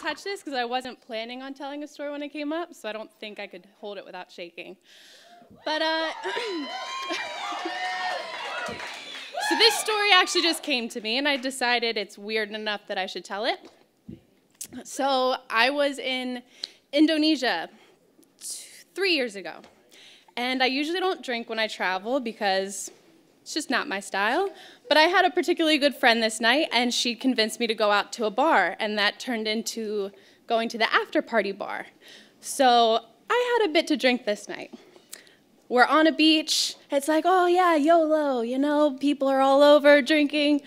touch this because I wasn't planning on telling a story when it came up, so I don't think I could hold it without shaking. But, so this story actually just came to me, and I decided it's weird enough that I should tell it. So I was in Indonesia 3 years ago, and I usually don't drink when I travel because it's just not my style. But I had a particularly good friend this night, and she convinced me to go out to a bar, and that turned into going to the after-party bar. So I had a bit to drink this night. We're on a beach. It's like, oh yeah, YOLO, you know, people are all over drinking.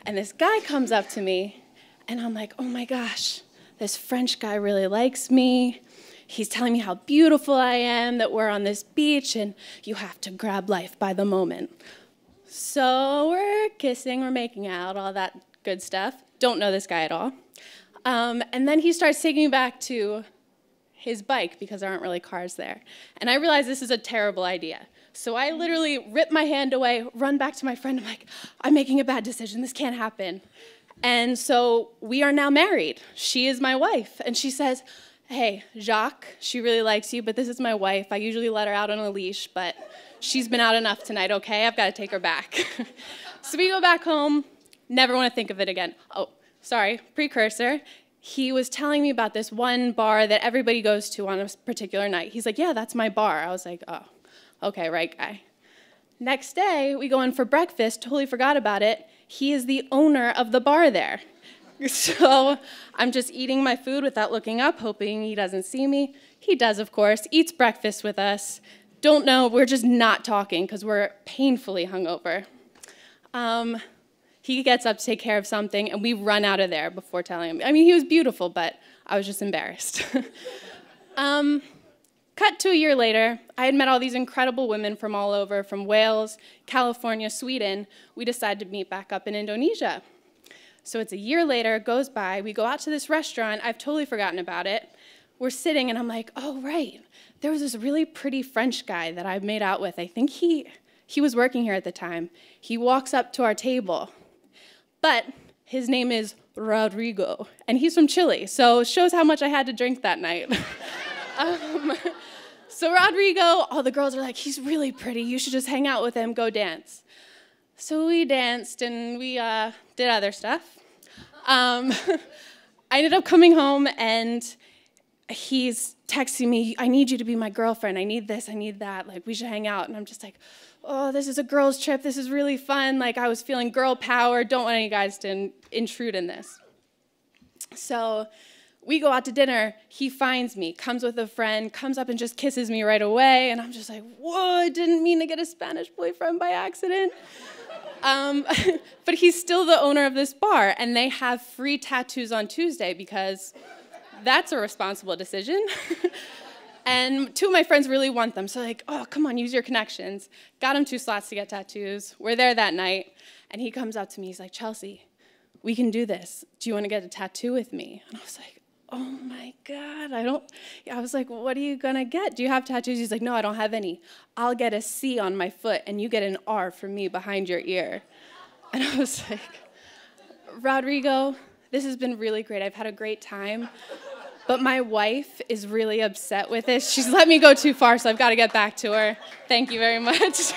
And this guy comes up to me, and I'm like, oh my gosh, this French guy really likes me. He's telling me how beautiful I am, that we're on this beach, and you have to grab life by the moment. So we're kissing, we're making out, all that good stuff. Don't know this guy at all. And then he starts taking me back to his bike because there aren't really cars there. And I realize this is a terrible idea. So I literally rip my hand away, run back to my friend. I'm like, I'm making a bad decision. This can't happen. And so we are now married. She is my wife. And she says, hey, Jacques, she really likes you, but this is my wife. I usually let her out on a leash, but she's been out enough tonight, okay? I've got to take her back. So we go back home, never want to think of it again. Oh, sorry, precursor. He was telling me about this one bar that everybody goes to on a particular night. He's like, yeah, that's my bar. I was like, oh, okay, right guy. Next day, we go in for breakfast, totally forgot about it. He is the owner of the bar there. So I'm just eating my food without looking up, hoping he doesn't see me. He does, of course, eats breakfast with us. Don't know, we're just not talking because we're painfully hungover. He gets up to take care of something, and we run out of there before telling him. I mean, he was beautiful, but I was just embarrassed. Cut to a year later, I had met all these incredible women from all over, from Wales, California, Sweden. We decided to meet back up in Indonesia. So it's a year later, it goes by, we go out to this restaurant, I've totally forgotten about it. We're sitting, and I'm like, oh, right. There was this really pretty French guy that I made out with. I think he was working here at the time. He walks up to our table. But his name is Rodrigo, and he's from Chile, so it shows how much I had to drink that night. So Rodrigo, all the girls are like, he's really pretty. You should just hang out with him, go dance. So we danced, and we did other stuff. I ended up coming home, and he's texting me, I need you to be my girlfriend. I need this, I need that. Like, we should hang out. And I'm just like, oh, this is a girls' trip. This is really fun. Like, I was feeling girl power. Don't want any guys to intrude in this. So we go out to dinner. He finds me, comes with a friend, comes up and just kisses me right away. And I'm just like, whoa, I didn't mean to get a Spanish boyfriend by accident. But he's still the owner of this bar, and they have free tattoos on Tuesday because that's a responsible decision. And two of my friends really want them, so like, oh, come on, use your connections. Got him 2 slots to get tattoos. We're there that night, and he comes up to me, he's like, Chelsea, we can do this. Do you want to get a tattoo with me? And I was like, oh my God, I was like, what are you gonna get? Do you have tattoos? He's like, no, I don't have any. I'll get a C on my foot, and you get an R for me behind your ear. And I was like, Rodrigo, this has been really great. I've had a great time. But my wife is really upset with this. She's let me go too far, so I've got to get back to her. Thank you very much.